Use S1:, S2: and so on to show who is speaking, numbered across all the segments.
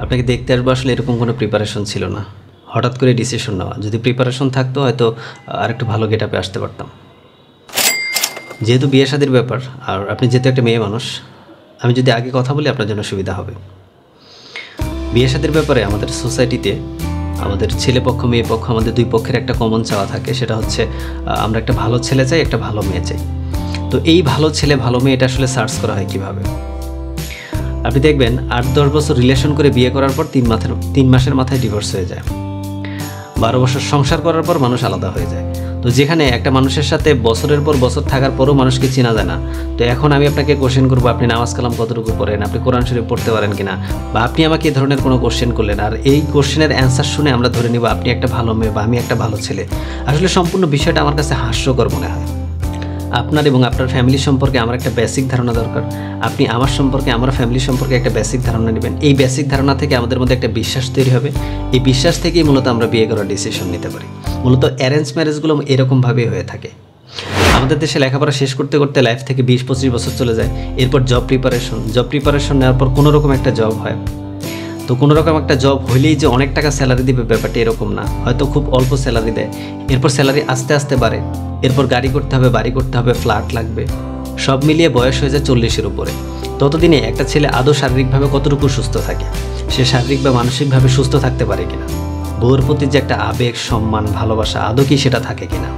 S1: আপনাকে দেখতে আসবো আসলে এরকম কোনো প্রিপারেশন ছিল না, হঠাৎ করে ডিসিশন নেওয়া। যদি প্রিপারেশন থাকতো হয়তো আরেকটু ভালো গেটআপে আসতে পারতাম। যেহেতু বিয়ে শাদির ব্যাপার আর আপনি যেহেতু একটা মেয়ে মানুষ, আমি যদি আগে কথা বলি আপনার জন্য সুবিধা হবে। বিয়ে শাদির ব্যাপারে আমাদের সোসাইটিতে আমাদের ছেলে পক্ষ মেয়ে পক্ষ আমাদের দুই পক্ষের একটা কমন চাওয়া থাকে, সেটা হচ্ছে আমরা একটা ভালো ছেলে চাই, একটা ভালো মেয়ে চাই। তো এই ভালো ছেলে ভালো মেয়ে এটা আসলে সার্চ করা হয় কীভাবে? আপনি দেখবেন 8-10 বছর রিলেশন করে বিয়ে করার পর 3 মাসের মাথায় ডিভোর্স হয়ে যায়। 12 বছর সংসার করার পর মানুষ আলাদা হয়ে যায়। তো যেখানে একটা মানুষের সাথে বছরের পর বছর থাকার পরও মানুষকে চেনা যায় না, তো এখন আমি আপনাকে কোশ্চেন করবো আপনি নামাজ কালাম কতটুকু পড়েন, আপনি কোরআন শরীফ পড়তে পারেন কিনা, বা আপনি আমাকে এই ধরনের কোনো কোশ্চেন করলেন, আর এই কোশ্চেনের অ্যান্সার শুনে আমরা ধরে নিব আপনি একটা ভালো মেয়ে বা আমি একটা ভালো ছেলে। আসলে সম্পূর্ণ বিষয়টা আমার কাছে হাস্যকর মনে হয়। আপনার এবং আপনার ফ্যামিলি সম্পর্কে আমার একটা বেসিক ধারণা দরকার, আপনি আমার সম্পর্কে আমার ফ্যামিলি সম্পর্কে একটা বেসিক ধারণা নেবেন। এই বেসিক ধারণা থেকে আমাদের মধ্যে একটা বিশ্বাস তৈরি হবে। এই বিশ্বাস থেকেই মূলত আমরা বিয়ে করার ডিসিশন নিতে পারি। মূলত অ্যারেঞ্জ ম্যারেজগুলো এরকমভাবেই হয়ে থাকে। আমাদের দেশে লেখাপড়া শেষ করতে করতে লাইফ থেকে 20-25 বছর চলে যায়। এরপর জব প্রিপারেশন নেওয়ার পর কোনো রকম একটা জব হয়। তো কোনো রকম একটা জব হইলেই যে অনেক টাকা স্যালারি দিবে ব্যাপারটা এরকম না, হয়তো খুব অল্প স্যালারি দেয়। এরপর স্যালারি আস্তে আস্তে বাড়ে, এরপর গাড়ি করতে হবে, বাড়ি করতে হবে, ফ্ল্যাট লাগবে, সব মিলিয়ে বয়স হয়ে যায় 40-এর উপরে। ততদিনে একটা ছেলে আদৌ শারীরিকভাবে কতটুকু সুস্থ থাকে, সে শারীরিক বা মানসিকভাবে সুস্থ থাকতে পারে কিনা, বউয়ের প্রতি যে একটা আবেগ সম্মান ভালোবাসা আদৌ কি সেটা থাকে কিনা।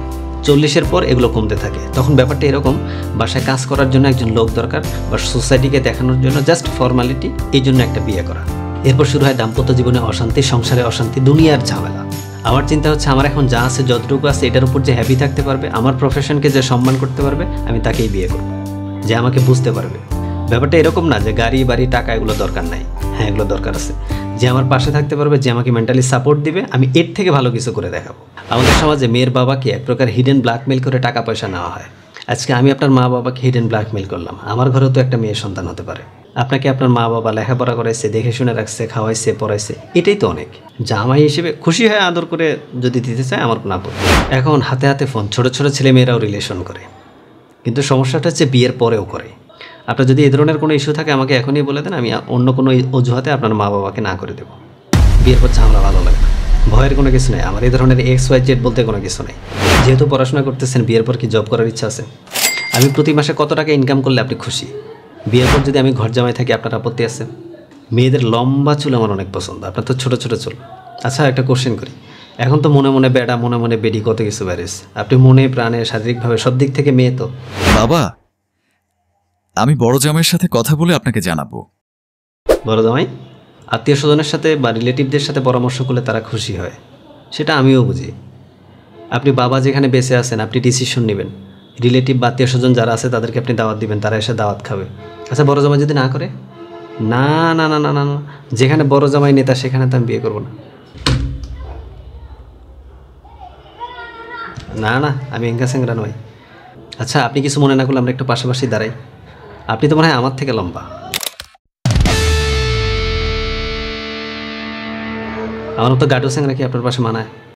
S1: 40-এর পর এগুলো কমতে থাকে। তখন ব্যাপারটা এরকম, বাসায় কাজ করার জন্য একজন লোক দরকার, বা সোসাইটিকে দেখানোর জন্য জাস্ট ফর্মালিটি, এই জন্য একটা বিয়ে করা। এরপর শুরু হয় দাম্পত্য জীবনে অশান্তি, সংসারে অশান্তি, দুনিয়ার ঝামেলা। আমার চিন্তা হচ্ছে আমার এখন যা আছে যতটুকু আছে এটার উপর যে হ্যাপি থাকতে পারবে, আমার প্রফেশনকে যে সম্মান করতে পারবে, আমি তাকেই বিয়ে করব, যে আমাকে বুঝতে পারবে। ব্যাপারটা এরকম না যে গাড়ি বাড়ি টাকা এগুলো দরকার নাই, হ্যাঁ এগুলো দরকার আছে। যে আমার পাশে থাকতে পারবে, যে আমাকে মেন্টালি সাপোর্ট দিবে, আমি এর থেকে ভালো কিছু করে দেখাবো। আমাদের সমাজে মেয়ের বাবাকে এক প্রকার হিডেন ব্ল্যাকমেল করে টাকা পয়সা নেওয়া হয়। আজকে আমি আপনার মা বাবাকে হিডেন ব্ল্যাকমেল করলাম, আমার ঘরেও তো একটা মেয়ের সন্তান হতে পারে। আপনাকে আপনার মা বাবা লেখাপড়া করাইছে, দেখে শুনে রাখছে, খাওয়াইছে, পড়াইছে, এটাই তো অনেক। জামাই হিসেবে খুশি হয়ে আদর করে যদি দিতে চায় আমার কোনো আপত্তি। এখন হাতে হাতে ফোন, ছোট ছোট ছেলে মেয়েরাও রিলেশন করে, কিন্তু সমস্যাটা হচ্ছে বিয়ের পরেও করে। আপনার যদি এই ধরনের কোনো ইস্যু থাকে আমাকে এখনই বলে দেন, আমি অন্য কোনো অজুহাতে আপনার মা বাবাকে না করে দেবো। বিয়ের পর ঝামেলা ভালো লাগে না, ভয়ের কোনো কিছু নেই। আমার এই ধরনের XYZ বলতে কোনো কিছু নেই। যেহেতু পড়াশোনা করতেছেন, বিয়ের পর কি জব করার ইচ্ছা আছে? আমি প্রতি মাসে কত টাকা ইনকাম করলে আপনি খুশি? বিয়ের পর যদি আমি ঘর জামাই থাকি আপনার আপত্তি আছে? মেয়েদের লম্বা চুল আমার অনেক পছন্দ, আপনার তো ছোট ছোট চুল। আচ্ছা একটা কোশ্চেন করি, এখন তো মনে মনে বেড়া মনে মনে বেডি কত কিছু ব্যারেস, আপনি মনে প্রাণে শারীরিকভাবে সব দিক থেকে মেয়ে তো।
S2: বাবা, আমি বড় জামাইয়ের সাথে কথা বলে আপনাকে জানাবো।
S1: বড় জামাই আত্মীয় স্বজনের সাথে বা রিলেটিভদের সাথে পরামর্শ করলে তারা খুশি হয়, সেটা আমিও বুঝি। আপনি বাবা যেখানে বেঁচে আছেন আপনি ডিসিশন নেবেন, রিলেটিভ বা আত্মীয় স্বজন যারা আছে তাদেরকে আপনি দাওয়াত দিবেন, তারা এসে দাওয়াত খাবে। আচ্ছা বড় জামাই যদি না করে? না না না না না না, যেখানে বড় জামাই নেতা সেখানে তো আমি বিয়ে করবো না। না না, আমি এঙ্গা সেঙ্গরা নই। আচ্ছা আপনি কিছু মনে না করলে আমরা একটু পাশাপাশি দাঁড়াই, আপনি তো মনে হয় আমার থেকে লম্বা। আমার মতো গাডো সেঙ্গরা কি আপনার পাশে মানায়?